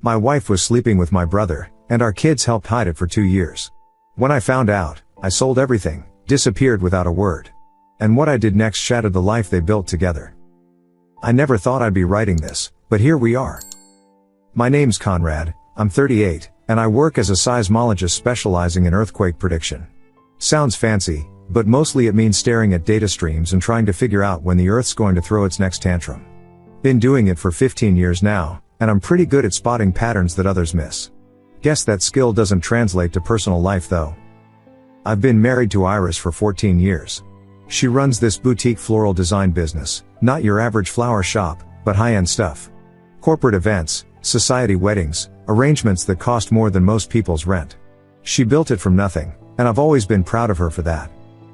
My wife was sleeping with my brother, and our kids helped hide it for 2 years. When I found out, I sold everything, disappeared without a word. And what I did next shattered the life they built together. I never thought I'd be writing this, but here we are. My name's Conrad, I'm 38, and I work as a seismologist specializing in earthquake prediction. Sounds fancy, but mostly it means staring at data streams and trying to figure out when the Earth's going to throw its next tantrum. Been doing it for 15 years now, and I'm pretty good at spotting patterns that others miss. Guess that skill doesn't translate to personal life though. I've been married to Iris for 14 years. She runs this boutique floral design business, not your average flower shop, but high-end stuff. Corporate events, society weddings, arrangements that cost more than most people's rent. She built it from nothing, and I've always been proud of her for that.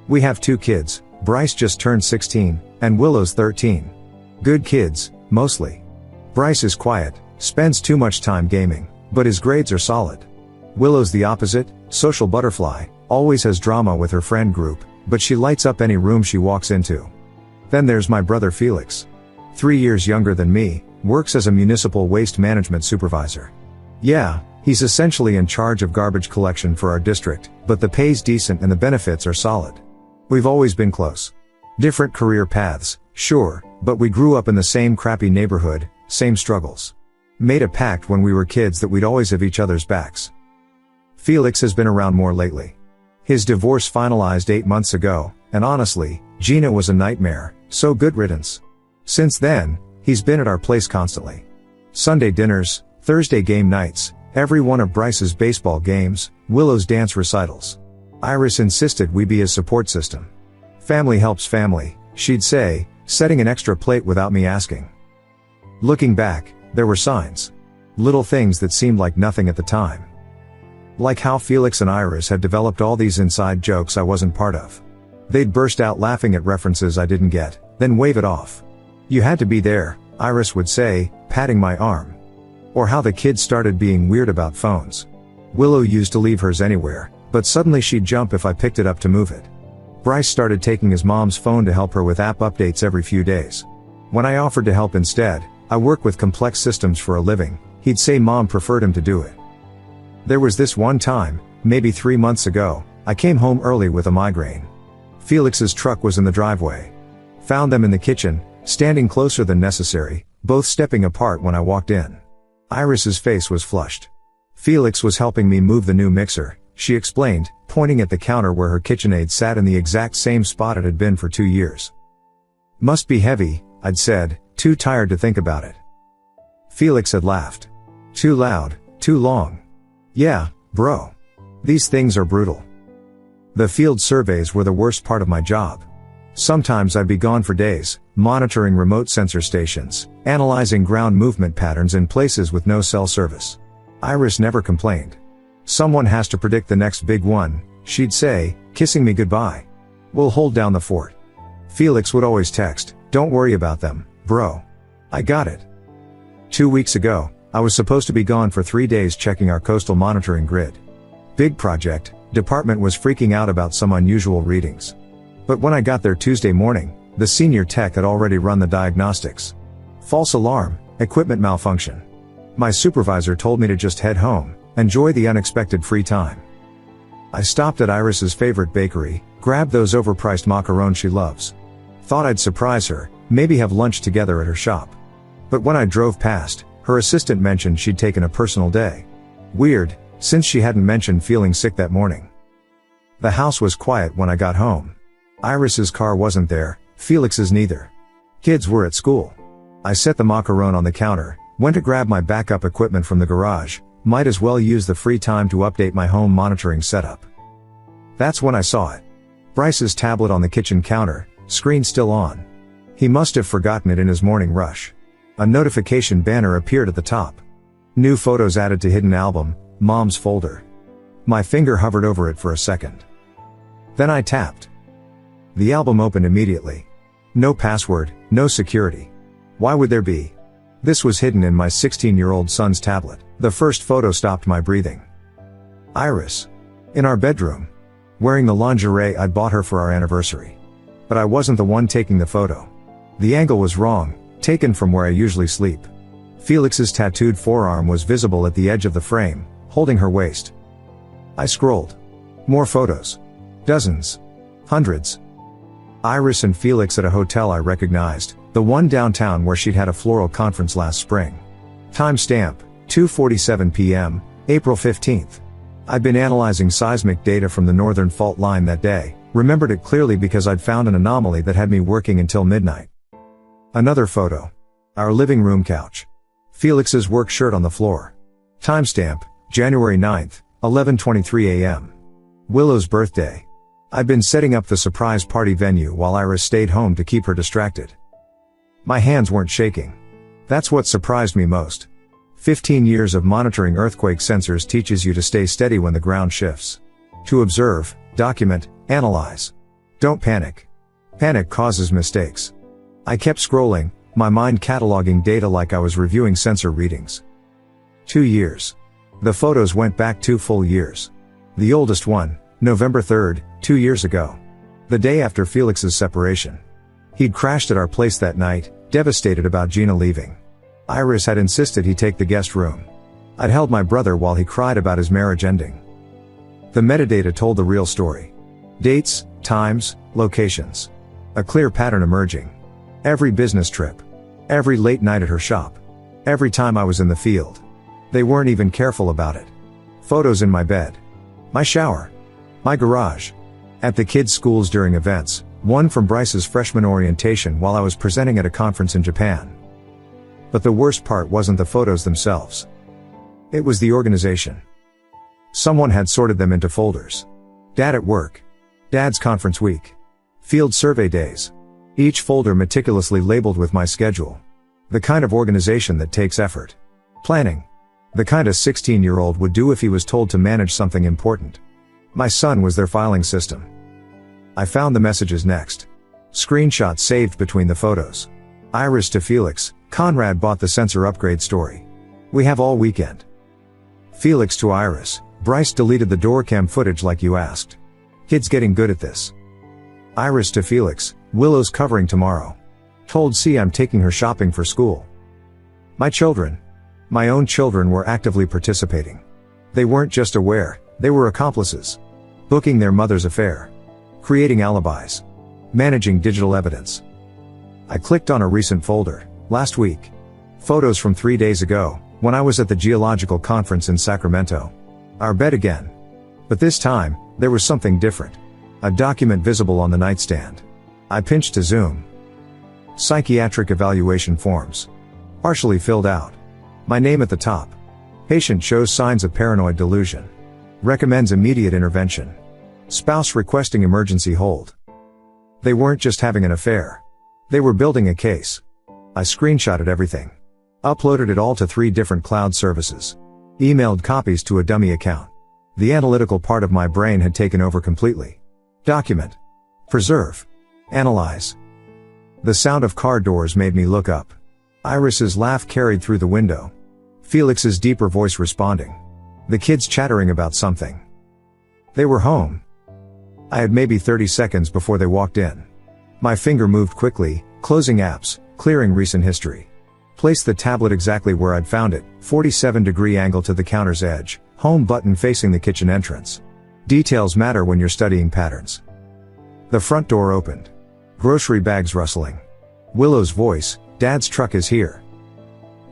We have 2 kids, Bryce just turned 16, and Willow's 13. Good kids, mostly. Bryce is quiet, spends too much time gaming, but his grades are solid. Willow's the opposite, social butterfly, always has drama with her friend group, but she lights up any room she walks into. Then there's my brother Felix. 3 years younger than me, works as a municipal waste management supervisor. Yeah, he's essentially in charge of garbage collection for our district, but the pay's decent and the benefits are solid. We've always been close. Different career paths, sure, but we grew up in the same crappy neighborhood, same struggles. Made a pact when we were kids that we'd always have each other's backs. Felix has been around more lately. His divorce finalized 8 months ago, and honestly, Gina was a nightmare, so good riddance. Since then, he's been at our place constantly. Sunday dinners, Thursday game nights, every one of Bryce's baseball games, Willow's dance recitals. Iris insisted we be his support system. Family helps family, she'd say, setting an extra plate without me asking. Looking back, there were signs. Little things that seemed like nothing at the time. Like how Felix and Iris had developed all these inside jokes I wasn't part of. They'd burst out laughing at references I didn't get, then wave it off. You had to be there, Iris would say, patting my arm. Or how the kids started being weird about phones. Willow used to leave hers anywhere, but suddenly she'd jump if I picked it up to move it. Bryce started taking his mom's phone to help her with app updates every few days. When I offered to help instead, I work with complex systems for a living, he'd say mom preferred him to do it. There was this one time, maybe 3 months ago, I came home early with a migraine. Felix's truck was in the driveway. Found them in the kitchen, standing closer than necessary, both stepping apart when I walked in. Iris's face was flushed. Felix was helping me move the new mixer, she explained, pointing at the counter where her KitchenAid sat in the exact same spot it had been for 2 years. Must be heavy, I'd said, too tired to think about it. Felix had laughed. Too loud, too long. Yeah, bro. These things are brutal. The field surveys were the worst part of my job. Sometimes I'd be gone for days, monitoring remote sensor stations, analyzing ground movement patterns in places with no cell service. Iris never complained. Someone has to predict the next big one, she'd say, kissing me goodbye. We'll hold down the fort. Felix would always text, don't worry about them, bro. I got it. 2 weeks ago, I was supposed to be gone for 3 days checking our coastal monitoring grid. Big project, department was freaking out about some unusual readings. But when I got there Tuesday morning, the senior tech had already run the diagnostics. False alarm, equipment malfunction. My supervisor told me to just head home, enjoy the unexpected free time. I stopped at Iris's favorite bakery, grabbed those overpriced macarons she loves. Thought I'd surprise her, maybe have lunch together at her shop. But when I drove past, her assistant mentioned she'd taken a personal day. Weird, since she hadn't mentioned feeling sick that morning. The house was quiet when I got home. Iris's car wasn't there, Felix's neither. Kids were at school. I set the macaron on the counter, went to grab my backup equipment from the garage, might as well use the free time to update my home monitoring setup. That's when I saw it. Bryce's tablet on the kitchen counter, screen still on. He must have forgotten it in his morning rush. A notification banner appeared at the top. New photos added to hidden album, mom's folder. My finger hovered over it for a second. Then I tapped. The album opened immediately. No password, no security. Why would there be? This was hidden in my 16-year-old son's tablet. The first photo stopped my breathing. Iris. In our bedroom. Wearing the lingerie I'd bought her for our anniversary. But I wasn't the one taking the photo. The angle was wrong, taken from where I usually sleep. Felix's tattooed forearm was visible at the edge of the frame, holding her waist. I scrolled. More photos. Dozens. Hundreds. Iris and Felix at a hotel I recognized, the one downtown where she'd had a floral conference last spring. Timestamp, 2:47 p.m., April 15th. I'd been analyzing seismic data from the northern fault line that day, remembered it clearly because I'd found an anomaly that had me working until midnight. Another photo. Our living room couch. Felix's work shirt on the floor. Timestamp, January 9th, 11:23 a.m. Willow's birthday. I'd been setting up the surprise party venue while Iris stayed home to keep her distracted. My hands weren't shaking. That's what surprised me most. 15 years of monitoring earthquake sensors teaches you to stay steady when the ground shifts. To observe, document, analyze. Don't panic. Panic causes mistakes. I kept scrolling, my mind cataloging data like I was reviewing sensor readings. 2 years. The photos went back 2 full years. The oldest one, November 3rd, 2 years ago. The day after Felix's separation. He'd crashed at our place that night, devastated about Gina leaving. Iris had insisted he take the guest room. I'd held my brother while he cried about his marriage ending. The metadata told the real story. Dates, times, locations. A clear pattern emerging. Every business trip. Every late night at her shop. Every time I was in the field. They weren't even careful about it. Photos in my bed. My shower. My garage. At the kids' schools during events, one from Bryce's freshman orientation while I was presenting at a conference in Japan. But the worst part wasn't the photos themselves. It was the organization. Someone had sorted them into folders. Dad at work. Dad's conference week. Field survey days. Each folder meticulously labeled with my schedule. The kind of organization that takes effort. Planning. The kind a 16-year-old would do if he was told to manage something important. My son was their filing system. I found the messages next. Screenshots saved between the photos. Iris to Felix, Conrad bought the sensor upgrade story. We have all weekend. Felix to Iris, Bryce deleted the door cam footage like you asked. Kid's getting good at this. Iris to Felix, Willow's covering tomorrow. Told C I'm taking her shopping for school. My children. My own children were actively participating. They weren't just aware, they were accomplices. Booking their mother's affair. Creating alibis. Managing digital evidence. I clicked on a recent folder, last week. Photos from 3 days ago, when I was at the geological conference in Sacramento. Our bed again. But this time, there was something different. A document visible on the nightstand. I pinched to zoom. Psychiatric evaluation forms. Partially filled out. My name at the top. Patient shows signs of paranoid delusion. Recommends immediate intervention. Spouse requesting emergency hold. They weren't just having an affair. They were building a case. I screenshotted everything. Uploaded it all to 3 different cloud services. Emailed copies to a dummy account. The analytical part of my brain had taken over completely. Document. Preserve. Analyze. The sound of car doors made me look up. Iris's laugh carried through the window. Felix's deeper voice responding. The kids chattering about something. They were home. I had maybe 30 seconds before they walked in. My finger moved quickly, closing apps, clearing recent history. Placed the tablet exactly where I'd found it, 47-degree angle to the counter's edge, home button facing the kitchen entrance. Details matter when you're studying patterns. The front door opened. Grocery bags rustling. Willow's voice, Dad's truck is here.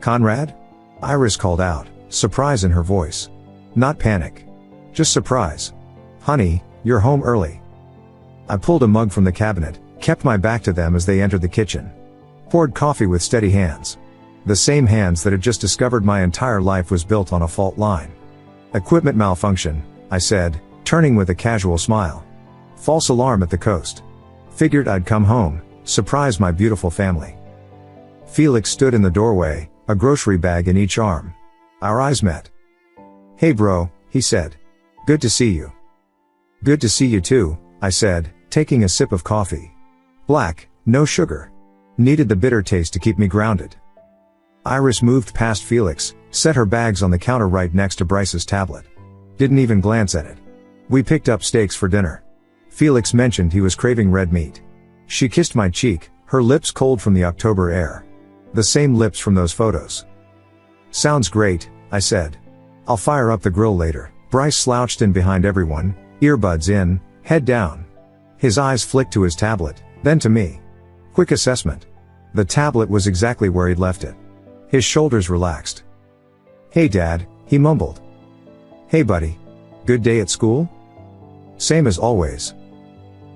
Conrad? Iris called out, surprise in her voice. Not panic. Just surprise. Honey, you're home early. I pulled a mug from the cabinet, kept my back to them as they entered the kitchen. Poured coffee with steady hands. The same hands that had just discovered my entire life was built on a fault line. Equipment malfunction, I said, turning with a casual smile. False alarm at the coast. Figured I'd come home, surprise my beautiful family. Felix stood in the doorway, a grocery bag in each arm. Our eyes met. Hey bro, he said. Good to see you. Good to see you too, I said, taking a sip of coffee. Black, no sugar. Needed the bitter taste to keep me grounded. Iris moved past Felix, set her bags on the counter right next to Bryce's tablet. Didn't even glance at it. We picked up steaks for dinner. Felix mentioned he was craving red meat. She kissed my cheek, her lips cold from the October air. The same lips from those photos. Sounds great, I said. I'll fire up the grill later. Bryce slouched in behind everyone, earbuds in, head down. His eyes flicked to his tablet, then to me. Quick assessment. The tablet was exactly where he'd left it. His shoulders relaxed. Hey Dad, he mumbled. Hey buddy. Good day at school? Same as always.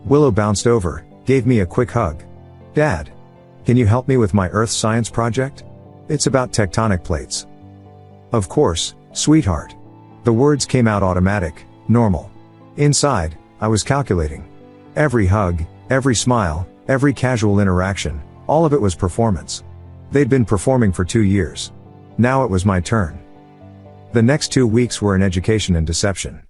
Willow bounced over, gave me a quick hug. Dad. Can you help me with my earth science project? It's about tectonic plates. Of course, sweetheart. The words came out automatic, normal. Inside, I was calculating. Every hug, every smile, every casual interaction, all of it was performance. They'd been performing for 2 years. Now it was my turn. The next 2 weeks were in education and deception.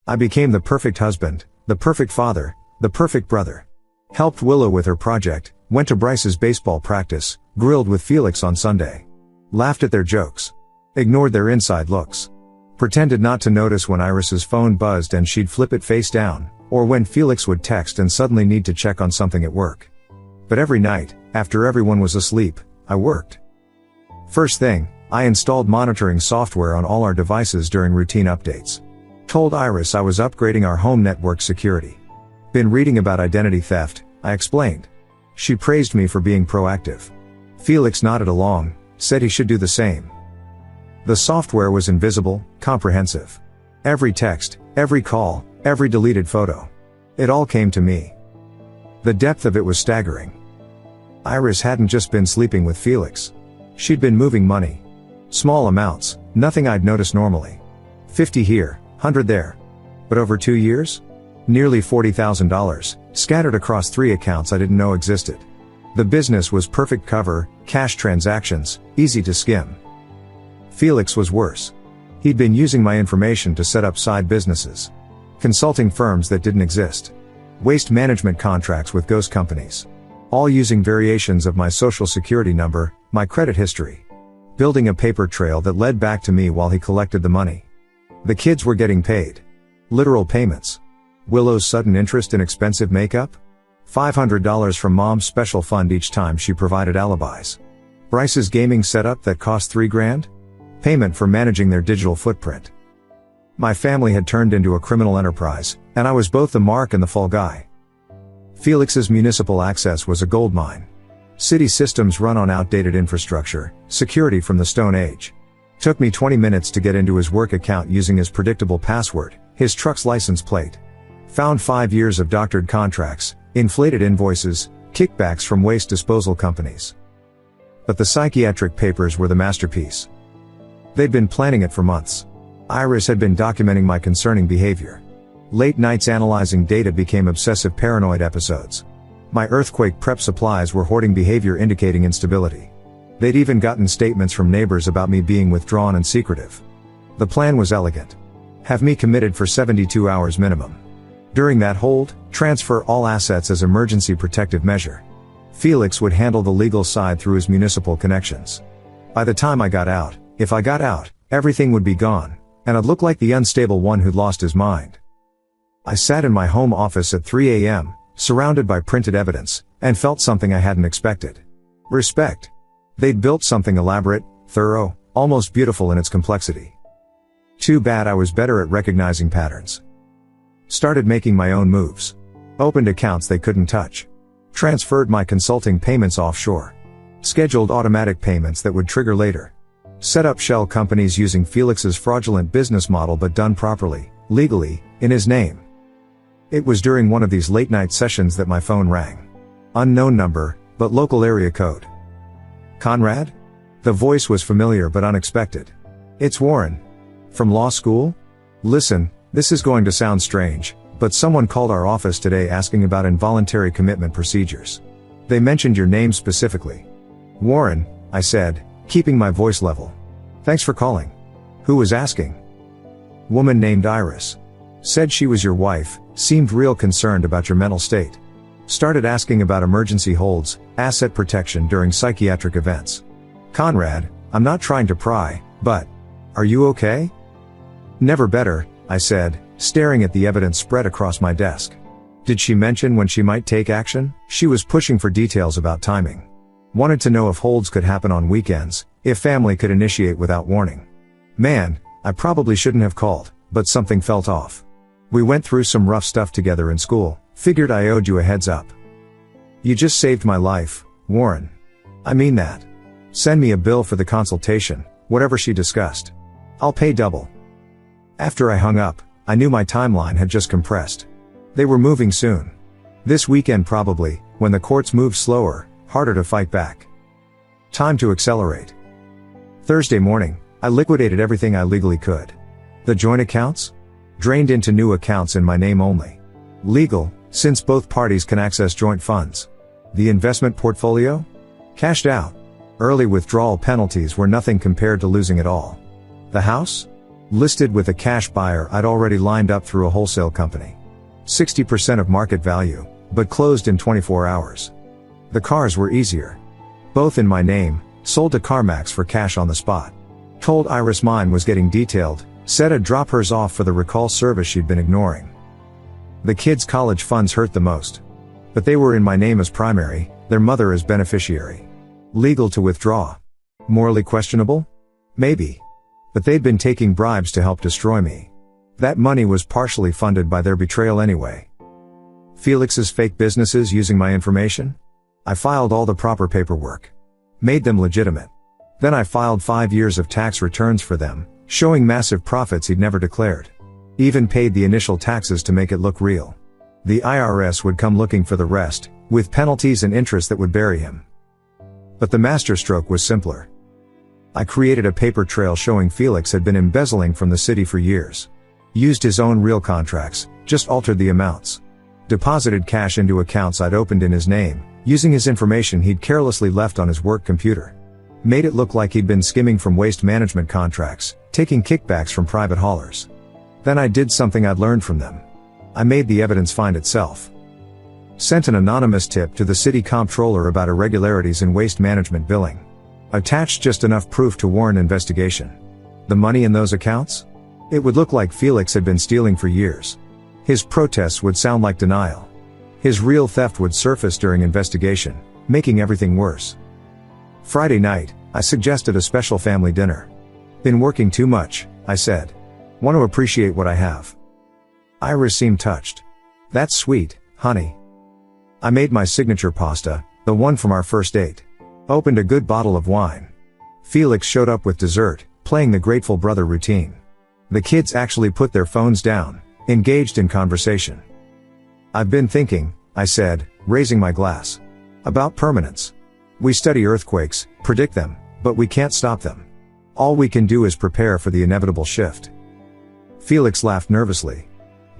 I became the perfect husband, the perfect father, the perfect brother. Helped Willow with her project, went to Bryce's baseball practice, grilled with Felix on Sunday. Laughed at their jokes. Ignored their inside looks. Pretended not to notice when Iris's phone buzzed and she'd flip it face down, or when Felix would text and suddenly need to check on something at work. But every night, after everyone was asleep, I worked. First thing, I installed monitoring software on all our devices during routine updates. Told Iris I was upgrading our home network security. Been reading about identity theft, I explained. She praised me for being proactive. Felix nodded along, said he should do the same. The software was invisible, comprehensive. Every text, every call, every deleted photo. It all came to me. The depth of it was staggering. Iris hadn't just been sleeping with Felix. She'd been moving money. Small amounts, nothing I'd notice normally. 50 here, 100 there. But over 2 years? Nearly $40,000, scattered across 3 accounts I didn't know existed. The business was perfect cover, cash transactions, easy to skim. Felix was worse. He'd been using my information to set up side businesses. Consulting firms that didn't exist. Waste management contracts with ghost companies. All using variations of my social security number, my credit history. Building a paper trail that led back to me while he collected the money. The kids were getting paid. Literal payments. Willow's sudden interest in expensive makeup? $500 from Mom's special fund each time she provided alibis. Bryce's gaming setup that cost $3,000? Payment for managing their digital footprint. My family had turned into a criminal enterprise, and I was both the mark and the fall guy. Felix's municipal access was a goldmine. City systems run on outdated infrastructure, security from the Stone Age. Took me 20 minutes to get into his work account using his predictable password, his truck's license plate. Found 5 years of doctored contracts, inflated invoices, kickbacks from waste disposal companies. But the psychiatric papers were the masterpiece. They'd been planning it for months. Iris had been documenting my concerning behavior. Late nights analyzing data became obsessive paranoid episodes. My earthquake prep supplies were hoarding behavior indicating instability. They'd even gotten statements from neighbors about me being withdrawn and secretive. The plan was elegant. Have me committed for 72 hours minimum. During that hold, transfer all assets as emergency protective measure. Felix would handle the legal side through his municipal connections. By the time I got out, if I got out, everything would be gone, and I'd look like the unstable one who'd lost his mind. I sat in my home office at 3 a.m., surrounded by printed evidence, and felt something I hadn't expected. Respect. They'd built something elaborate, thorough, almost beautiful in its complexity. Too bad I was better at recognizing patterns. Started making my own moves. Opened accounts they couldn't touch. Transferred my consulting payments offshore. Scheduled automatic payments that would trigger later. Set up shell companies using Felix's fraudulent business model but done properly, legally, in his name. It was during one of these late-night sessions that my phone rang. Unknown number, but local area code. Conrad? The voice was familiar but unexpected. It's Warren. From law school? Listen, this is going to sound strange, but someone called our office today asking about involuntary commitment procedures. They mentioned your name specifically. Warren, I said, keeping my voice level. Thanks for calling. Who was asking? Woman named Iris. Said she was your wife, seemed real concerned about your mental state. Started asking about emergency holds, asset protection during psychiatric events. Conrad, I'm not trying to pry, but are you okay? Never better, I said, staring at the evidence spread across my desk. Did she mention when she might take action? She was pushing for details about timing. Wanted to know if holds could happen on weekends, if family could initiate without warning. Man, I probably shouldn't have called, but something felt off. We went through some rough stuff together in school, figured I owed you a heads up. You just saved my life, Warren. I mean that. Send me a bill for the consultation, whatever she discussed. I'll pay double. After I hung up, I knew my timeline had just compressed. They were moving soon. This weekend probably, when the courts move slower, harder to fight back. Time to accelerate. Thursday morning, I liquidated everything I legally could. The joint accounts? Drained into new accounts in my name only. Legal, since both parties can access joint funds. The investment portfolio? Cashed out. Early withdrawal penalties were nothing compared to losing it all. The house? Listed with a cash buyer I'd already lined up through a wholesale company. 60% of market value, but closed in 24 hours. The cars were easier. Both in my name, sold to CarMax for cash on the spot. Told Iris mine was getting detailed, said I'd drop hers off for the recall service she'd been ignoring. The kids' college funds hurt the most. But they were in my name as primary, their mother as beneficiary. Legal to withdraw. Morally questionable? Maybe. But they'd been taking bribes to help destroy me. That money was partially funded by their betrayal anyway. Felix's fake businesses using my information? I filed all the proper paperwork. Made them legitimate. Then I filed 5 years of tax returns for them, showing massive profits he'd never declared. Even paid the initial taxes to make it look real. The IRS would come looking for the rest, with penalties and interest that would bury him. But the masterstroke was simpler. I created a paper trail showing Felix had been embezzling from the city for years. Used his own real contracts, just altered the amounts. Deposited cash into accounts I'd opened in his name, using his information he'd carelessly left on his work computer. Made it look like he'd been skimming from waste management contracts, taking kickbacks from private haulers. Then I did something I'd learned from them. I made the evidence find itself. Sent an anonymous tip to the city comptroller about irregularities in waste management billing. Attached just enough proof to warrant investigation. The money in those accounts? It would look like Felix had been stealing for years. His protests would sound like denial. His real theft would surface during investigation, making everything worse. Friday night, I suggested a special family dinner. Been working too much, I said. Want to appreciate what I have. Iris seemed touched. That's sweet, honey. I made my signature pasta, the one from our first date. Opened a good bottle of wine. Felix showed up with dessert, playing the Grateful Brother routine. The kids actually put their phones down, engaged in conversation. I've been thinking, I said, raising my glass. About permanence. We study earthquakes, predict them, but we can't stop them. All we can do is prepare for the inevitable shift. Felix laughed nervously.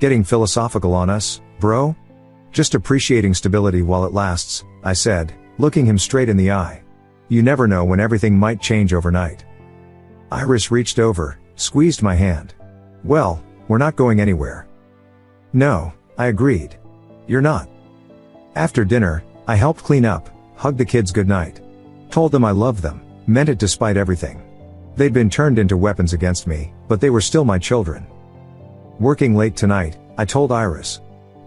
Getting philosophical on us, bro? Just appreciating stability while it lasts, I said, looking him straight in the eye. You never know when everything might change overnight. Iris reached over, squeezed my hand. Well, we're not going anywhere. No, I agreed. You're not. After dinner, I helped clean up, hugged the kids goodnight. Told them I loved them, meant it despite everything. They'd been turned into weapons against me, but they were still my children. Working late tonight, I told Iris.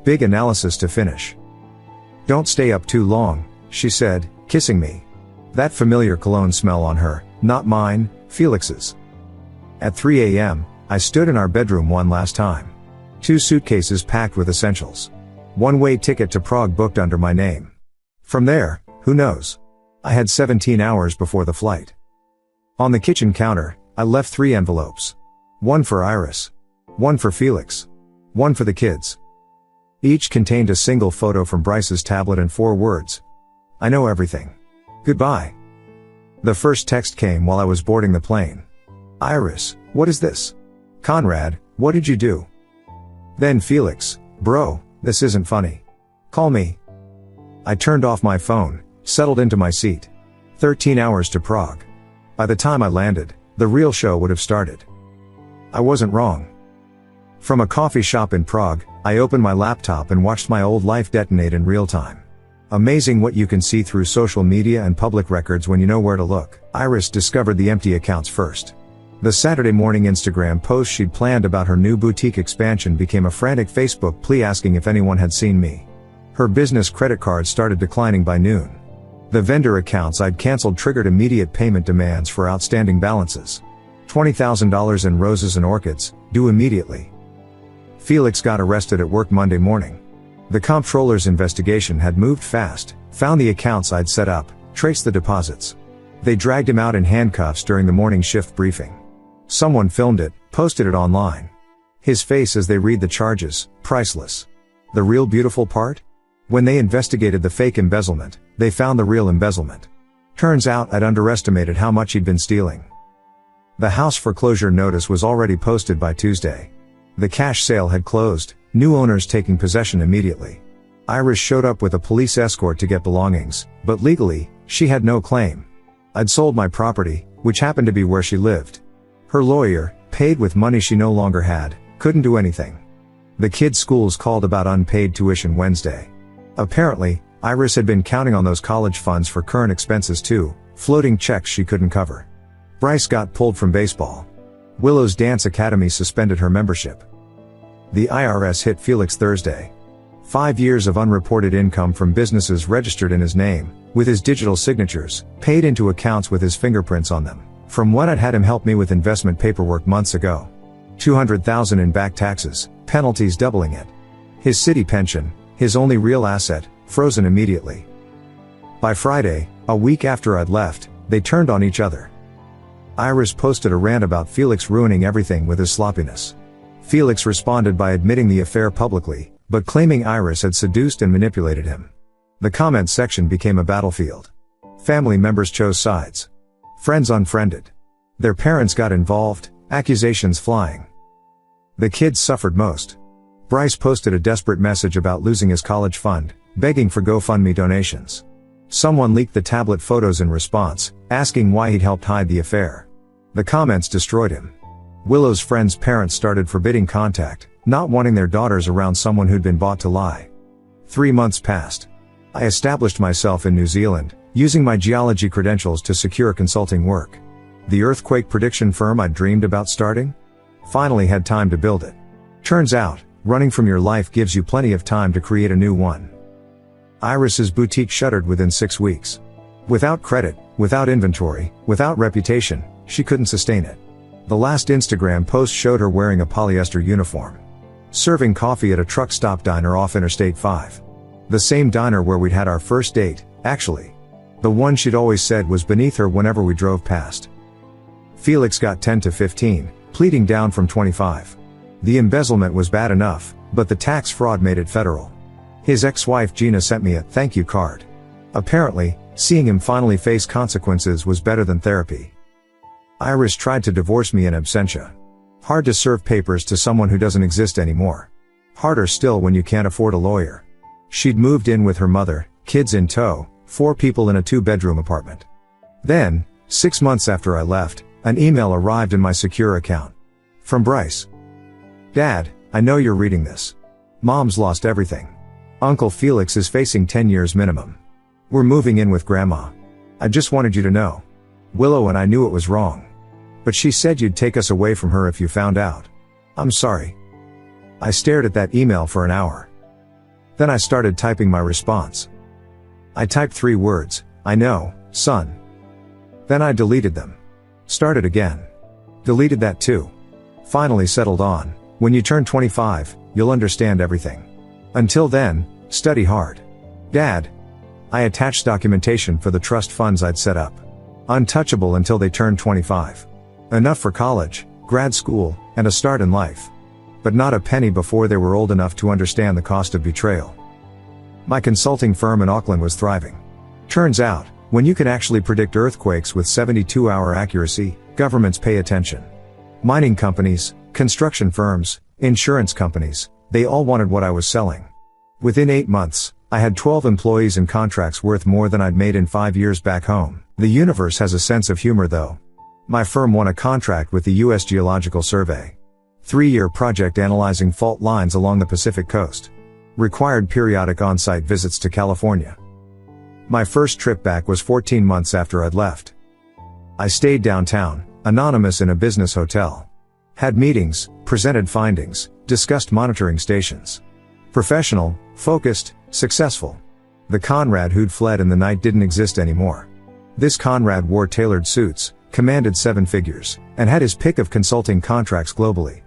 Big analysis to finish. Don't stay up too long, she said, kissing me. That familiar cologne smell on her, not mine, Felix's. At 3 a.m., I stood in our bedroom one last time. 2 suitcases packed with essentials. One-way ticket to Prague booked under my name. From there, who knows? I had 17 hours before the flight. On the kitchen counter, I left 3 envelopes. One for Iris. One for Felix. One for the kids. Each contained a single photo from Bryce's tablet and 4 words. I know everything. Goodbye. The first text came while I was boarding the plane. Iris, what is this? Conrad, what did you do? Then Felix, bro, this isn't funny. Call me. I turned off my phone, settled into my seat. 13 hours to Prague. By the time I landed, the real show would have started. I wasn't wrong. From a coffee shop in Prague, I opened my laptop and watched my old life detonate in real time. Amazing what you can see through social media and public records when you know where to look. Iris discovered the empty accounts first. The Saturday morning Instagram post she'd planned about her new boutique expansion became a frantic Facebook plea asking if anyone had seen me. Her business credit card started declining by noon. The vendor accounts I'd canceled triggered immediate payment demands for outstanding balances. $20,000 in roses and orchids, due immediately. Felix got arrested at work Monday morning. The comptroller's investigation had moved fast, found the accounts I'd set up, traced the deposits. They dragged him out in handcuffs during the morning shift briefing. Someone filmed it, posted it online. His face as they read the charges, priceless. The real beautiful part? When they investigated the fake embezzlement, they found the real embezzlement. Turns out I'd underestimated how much he'd been stealing. The house foreclosure notice was already posted by Tuesday. The cash sale had closed, new owners taking possession immediately. Iris showed up with a police escort to get belongings, but legally, she had no claim. I'd sold my property, which happened to be where she lived. Her lawyer, paid with money she no longer had, couldn't do anything. The kids' schools called about unpaid tuition Wednesday. Apparently, Iris had been counting on those college funds for current expenses too, floating checks she couldn't cover. Bryce got pulled from baseball. Willow's Dance Academy suspended her membership. The IRS hit Felix Thursday. 5 years of unreported income from businesses registered in his name, with his digital signatures, paid into accounts with his fingerprints on them, from when I'd had him help me with investment paperwork months ago. $200,000 in back taxes, penalties doubling it. His city pension, his only real asset, frozen immediately. By Friday, a week after I'd left, they turned on each other. Iris posted a rant about Felix ruining everything with his sloppiness. Felix responded by admitting the affair publicly, but claiming Iris had seduced and manipulated him. The comments section became a battlefield. Family members chose sides. Friends unfriended. Their parents got involved, accusations flying. The kids suffered most. Bryce posted a desperate message about losing his college fund, begging for GoFundMe donations. Someone leaked the tablet photos in response, asking why he'd helped hide the affair. The comments destroyed him. Willow's friends' parents started forbidding contact, not wanting their daughters around someone who'd been bought to lie. 3 months passed. I established myself in New Zealand, using my geology credentials to secure consulting work. The earthquake prediction firm I'd dreamed about starting? Finally had time to build it. Turns out, running from your life gives you plenty of time to create a new one. Iris's boutique shuttered within 6 weeks. Without credit, without inventory, without reputation, she couldn't sustain it. The last Instagram post showed her wearing a polyester uniform, serving coffee at a truck stop diner off Interstate 5. The same diner where we'd had our first date, actually. The one she'd always said was beneath her whenever we drove past. Felix got 10 to 15, pleading down from 25. The embezzlement was bad enough, but the tax fraud made it federal. His ex-wife Gina sent me a thank you card. Apparently, seeing him finally face consequences was better than therapy. Iris tried to divorce me in absentia. Hard to serve papers to someone who doesn't exist anymore. Harder still when you can't afford a lawyer. She'd moved in with her mother, kids in tow, 4 people in a 2-bedroom apartment. Then, 6 months after I left, an email arrived in my secure account. From Bryce. Dad, I know you're reading this. Mom's lost everything. Uncle Felix is facing 10 years minimum. We're moving in with Grandma. I just wanted you to know. Willow and I knew it was wrong. But she said you'd take us away from her if you found out. I'm sorry. I stared at that email for an hour. Then I started typing my response. I typed 3 words, I know, son. Then I deleted them. Started again. Deleted that too. Finally settled on, when you turn 25, you'll understand everything. Until then, study hard. Dad. I attached documentation for the trust funds I'd set up. Untouchable until they turned 25. Enough for college, grad school, and a start in life. But not a penny before they were old enough to understand the cost of betrayal. My consulting firm in Auckland was thriving. Turns out, when you can actually predict earthquakes with 72-hour accuracy, governments pay attention. Mining companies, construction firms, insurance companies, they all wanted what I was selling. Within 8 months, I had 12 employees and contracts worth more than I'd made in 5 years back home. The universe has a sense of humor though. My firm won a contract with the U.S. Geological Survey. 3-year project analyzing fault lines along the Pacific coast. Required periodic on-site visits to California. My first trip back was 14 months after I'd left. I stayed downtown, anonymous in a business hotel. Had meetings, presented findings, discussed monitoring stations. Professional, focused, successful. The Conrad who'd fled in the night didn't exist anymore. This Conrad wore tailored suits, commanded 7 figures, and had his pick of consulting contracts globally.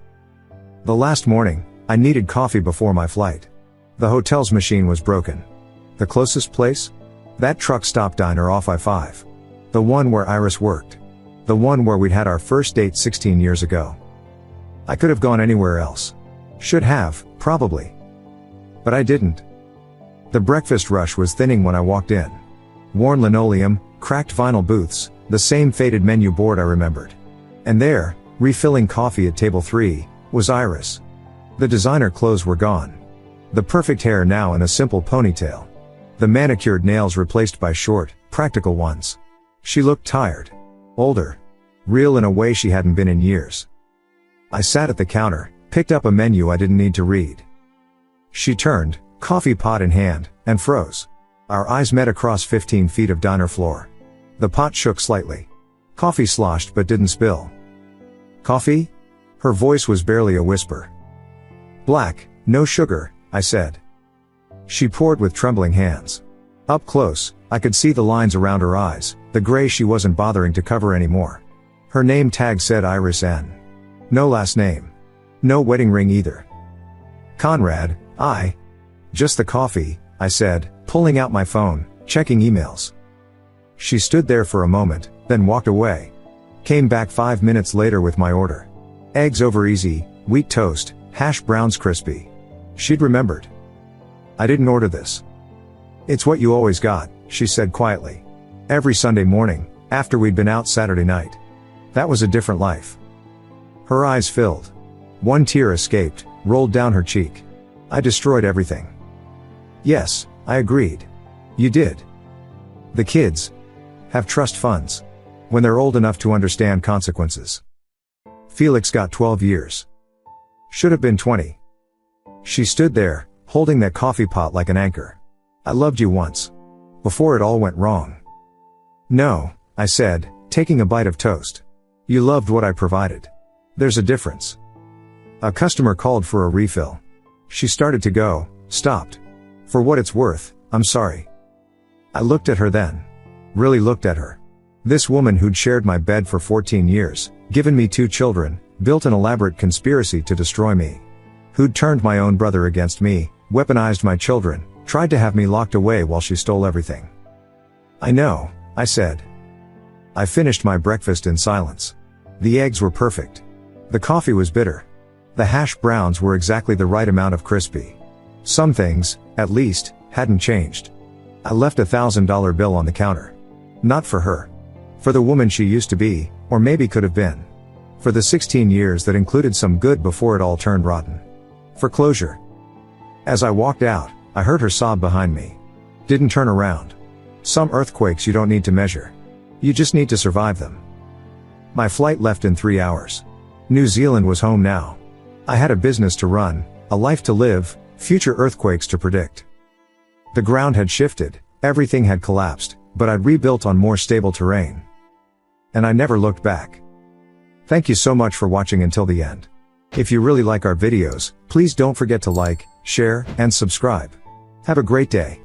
The last morning, I needed coffee before my flight. The hotel's machine was broken. The closest place? That truck stop diner off I-5. The one where Iris worked. The one where we'd had our first date 16 years ago. I could have gone anywhere else. Should have, probably. But I didn't. The breakfast rush was thinning when I walked in. Worn linoleum, cracked vinyl booths, the same faded menu board I remembered. And there, refilling coffee at table 3, was Iris. The designer clothes were gone. The perfect hair now in a simple ponytail. The manicured nails replaced by short, practical ones. She looked tired. Older. Real in a way she hadn't been in years. I sat at the counter, picked up a menu I didn't need to read. She turned, coffee pot in hand, and froze. Our eyes met across 15 feet of diner floor. The pot shook slightly. Coffee sloshed but didn't spill. Coffee? Her voice was barely a whisper. Black, no sugar, I said. She poured with trembling hands. Up close, I could see the lines around her eyes, the gray she wasn't bothering to cover anymore. Her name tag said Iris N. No last name. No wedding ring either. Conrad, Just the coffee, I said, pulling out my phone, checking emails. She stood there for a moment, then walked away. Came back 5 minutes later with my order. Eggs over easy, wheat toast, hash browns crispy. She'd remembered. I didn't order this. It's what you always got, she said quietly. Every Sunday morning, after we'd been out Saturday night. That was a different life. Her eyes filled. One tear escaped, rolled down her cheek. I destroyed everything. Yes, I agreed. You did. The kids have trust funds. When they're old enough to understand consequences. Felix got 12 years. Should have been 20. She stood there, holding that coffee pot like an anchor. I loved you once. Before it all went wrong. No, I said, taking a bite of toast. You loved what I provided. There's a difference. A customer called for a refill. She started to go, stopped. For what it's worth, I'm sorry. I looked at her then. Really looked at her. This woman who'd shared my bed for 14 years, given me 2 children, built an elaborate conspiracy to destroy me. Who'd turned my own brother against me, weaponized my children, tried to have me locked away while she stole everything. I know, I said. I finished my breakfast in silence. The eggs were perfect. The coffee was bitter. The hash browns were exactly the right amount of crispy. Some things, at least, hadn't changed. I left $1,000 bill on the counter. Not for her. For the woman she used to be, or maybe could have been. For the 16 years that included some good before it all turned rotten. For closure. As I walked out, I heard her sob behind me. Didn't turn around. Some earthquakes you don't need to measure. You just need to survive them. My flight left in 3 hours. New Zealand was home now. I had a business to run, a life to live, future earthquakes to predict. The ground had shifted, everything had collapsed, but I'd rebuilt on more stable terrain. And I never looked back. Thank you so much for watching until the end. If you really like our videos, please don't forget to like, share, and subscribe. Have a great day.